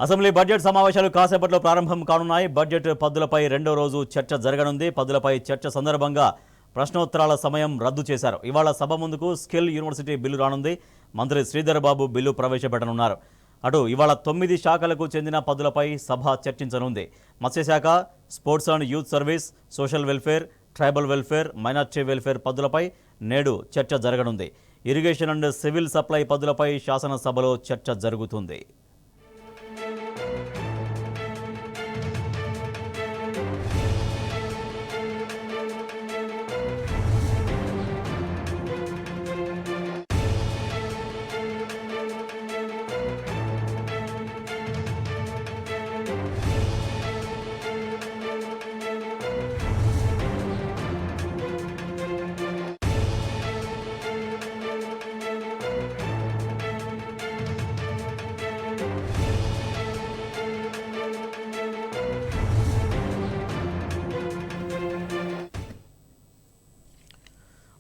Assembly budget సమావేశాలు కాసేపట్లో ప్రారంభం కానున్నాయి. బడ్జెట్ పద్దులపై రెండో రోజు చర్చ జరగనుంది. పద్దులపై చర్చ సందర్భంగా ప్రశ్నోత్తరాల సమయం రద్దు చేశారు. ఇవాళ సభ ముందుకు స్కిల్ యూనివర్సిటీ బిల్లు రానుంది. మంత్రి శ్రీధర్ బాబు బిల్లు ప్రవేశపెట్టనున్నారు. అటు ఇవాళ 9 శాఖలకు చెందిన పద్దులపై సభ చర్చించనుంది. మత్స్యశాఖ, sports and youth service, social welfare, tribal welfare, minority welfare పద్దులపై నేడు చర్చ జరగనుంది. ఇరిగేషన్ అండ్ సివిల్ సప్లై పద్దులపై శాసనసభలో చర్చ జరుగుతుంది.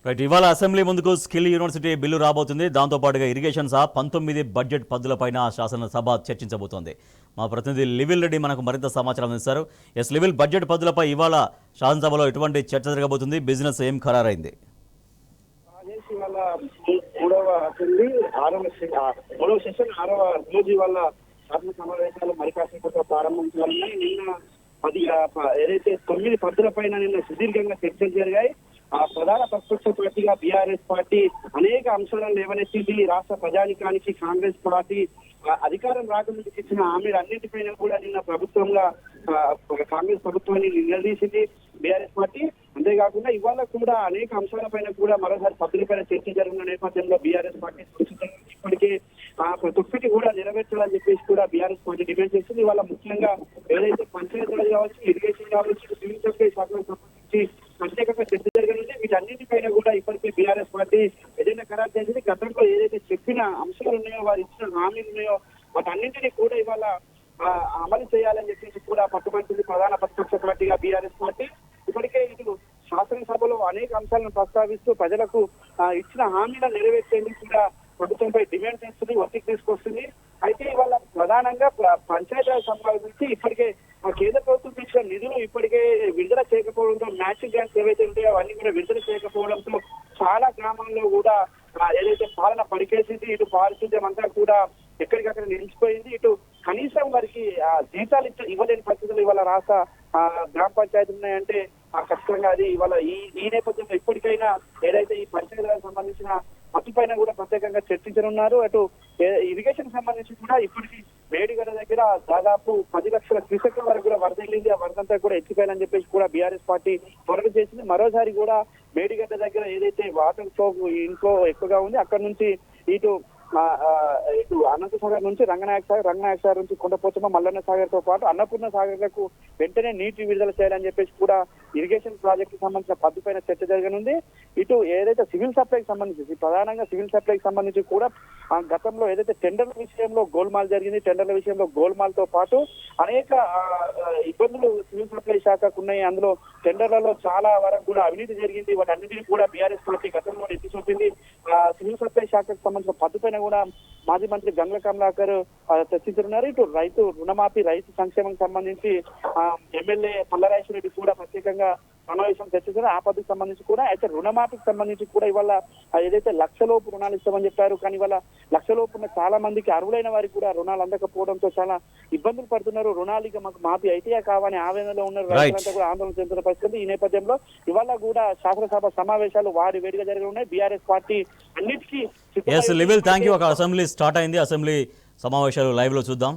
రైట్, ఇవాళ అసెంబ్లీ ముందుకు స్కిల్ యూనివర్సిటీ బిల్లు రాబోతుంది. దాంతోపాటుగా ఇరిగేషన్ సహా 19 బడ్జెట్ పద్దులపైన శాసనసభ చర్చించబోతోంది. మా ప్రతినిధి లివిల్ రెడ్డి మనకు మరింత సమాచారం అందిస్తారు. లివిల్, బడ్జెట్ పద్దులపై ఇవాళ శాసనసభలో ఎటువంటి చర్చ జరగబోతుంది? బిజినెస్ ఏం ఖరారైంది? మూడవ సెషన్ 6వ రోజు వల్ల శాసన సమావేశాలు మరి కాసేపట్లో ప్రారంభించాలని ఏదైతే 9 పద్దుల పైన నిన్న సుదీర్ఘంగా చర్చలు జరిగాయి. ఆ ప్రధాన ప్రతిపక్ష పార్టీగా బీఆర్ఎస్ పార్టీ అనేక అంశాలను లేవనెత్తింది. రాష్ట్ర ప్రజానికానికి కాంగ్రెస్ పార్టీ అధికారం రాకముందుకు ఇచ్చిన హామీలు అన్నింటిపైన కూడా నిన్న ప్రభుత్వంగా కాంగ్రెస్ ప్రభుత్వాన్ని నిలదీసింది బీఆర్ఎస్ పార్టీ. అంతేకాకుండా ఇవాళ కూడా అనేక అంశాలపైన కూడా మరోసారి పద్ధతిపైన చర్చ జరుగుతున్న నేపథ్యంలో బీఆర్ఎస్ పార్టీ ఇప్పటికే ప్రతి ఒక్కటి కూడా నెరవేర్చాలని చెప్పేసి కూడా బీఆర్ఎస్ పార్టీ డిమాండ్ చేస్తుంది. ఇవాళ ముఖ్యంగా ఏదైతే పంచాయతీరాజ్ కావచ్చు, ఇరిగేషన్ కావచ్చు, సివిల్ సప్లై శాఖలకు సంబంధించి ప్రత్యేకంగా చర్చ జరగనుంది. వీటన్నిటిపైన కూడా ఇప్పటికే బీఆర్ఎస్ పార్టీ ఏదైనా ఖరారు చేసింది. గతంలో ఏదైతే చెప్పిన అంశాలు ఉన్నాయో, వారు ఇచ్చిన హామీలు ఉన్నాయో, వాటన్నింటినీ కూడా ఇవాళ అమలు చేయాలని చెప్పేసి కూడా పట్టుబడుతుంది ప్రధాన ప్రతిపక్ష పార్టీగా బీఆర్ఎస్ పార్టీ. ఇప్పటికే ఇటు శాసనసభలో అనేక అంశాలను ప్రస్తావిస్తూ ప్రజలకు ఇచ్చిన హామీలను నెరవేర్చేందుకు కూడా ప్రభుత్వంపై డిమాండ్ చేస్తుంది, ఒత్తిడి తీసుకొస్తుంది. అయితే ఇవాళ ప్రధానంగా పంచాయతీరాజ్ సంబంధించి ఇప్పటికే కేంద్ర ప్రభుత్వం ఇచ్చిన నిధులు ఇప్పటికే విడుదల చేయకపోవడంతో, మ్యాచింగ్ గ్రాంట్స్ ఏవైతే ఉంటాయో అవన్నీ కూడా విడుదల చేయకపోవడంతో చాలా గ్రామాల్లో కూడా ఏదైతే పాలన పడికేసింది. ఇటు పారిశుద్ధ్యం అంతా కూడా ఎక్కడికక్కడ నిలిచిపోయింది. ఇటు కనీసం వారికి జీతాలు ఇవ్వలేని పరిస్థితులు ఇవాళ రాష్ట్ర గ్రామ పంచాయతీలు ఉన్నాయంటే ఖచ్చితంగా అది ఇవాళ ఈ నేపథ్యంలో ఇప్పటికైనా ఏదైతే ఈ పంచాయతీలకు సంబంధించిన పైన కూడా ప్రత్యేకంగా చర్చించనున్నారు. అటు ఇరిగేషన్ సంబంధించి కూడా ఇప్పటికీ మేడిగడ్డ దగ్గర దాదాపు 10 లక్షల క్యూసెక్ల వరకు కూడా వరద వెళ్ళింది. ఆ వరదంతా కూడా ఎత్తిపోయాలని చెప్పేసి కూడా బీఆర్ఎస్ పార్టీ పోరాటం చేసింది. మరోసారి కూడా మేడిగడ్డ దగ్గర ఏదైతే వాటర్ ఫ్లో ఇంట్లో ఎక్కువగా ఉంది, అక్కడ నుంచి ఇటు అనంత సాగర్ నుంచి రంగనాయక సాగర్ నుంచి కొండపోచమ్మ, మల్లన్న సాగర్ తో పాటు అన్నపూర్ణ సాగర్లకు వెంటనే నీటి విడుదల చేయాలని చెప్పేసి కూడా ఇరిగేషన్ ప్రాజెక్టు సంబంధించిన పద్దు పైన చర్చ జరగనుంది. ఇటు ఏదైతే సివిల్ సప్లైకి సంబంధించి ప్రధానంగా సివిల్ సప్లైకి సంబంధించి కూడా గతంలో ఏదైతే టెండర్ల విషయంలో గోల్మాల్ జరిగింది, టెండర్ల విషయంలో గోల్మాల్ తో పాటు అనేక ఇబ్బందులు సివిల్ సప్లై శాఖకు ఉన్నాయి. అందులో టెండర్లలో చాలా వరకు కూడా అవినీతి జరిగింది. వాటన్నిటిని కూడా బీఆర్ఎస్ పార్టీ గతంలో ఎత్తి చూపింది. సివిల్ సప్లై శాఖకు సంబంధించిన పద్దు పైన కూడా మాజీ మంత్రి గంగుల కమలాకర్ చర్చించనున్నారు. ఇటు రైతు రుణమాఫీ, రైతు సంక్షేమం సంబంధించి ఎమ్మెల్యే పల్లరాజేశ్వర రెడ్డి కూడా ప్రత్యేకంగా సమావేశం చర్చించారు. ఆ పద్ధతికి సంబంధించి కూడా అయితే రుణమాఫీకి సంబంధించి కూడా ఇవాళ ఏదైతే 1,00,000 లోపు రుణాలు ఇస్తామని చెప్పారు, కానీ ఇవాళ 1,00,000 లోపు ఉన్న చాలా మందికి అర్హులైన వారికి కూడా రుణాలు అందకపోవడంతో చాలా ఇబ్బందులు పడుతున్నారు. రుణాలు ఇక మాకు మాఫీ అయితే కావని ఆవేదనలో ఉన్నారు. రైతులంతా కూడా ఆందోళన చెందుతున్న పరిస్థితి. ఈ నేపథ్యంలో ఇవాళ కూడా శాసనసభ సమావేశాలు వారి వేడిగా జరగనున్నాయి. బీఆర్ఎస్ పార్టీ అన్నిటికీ థ్యాంక్ యూ. ఒక అసెంబ్లీ స్టార్ట్ అయింది. అసెంబ్లీ సమావేశాలు లైవ్ లో చూద్దాం.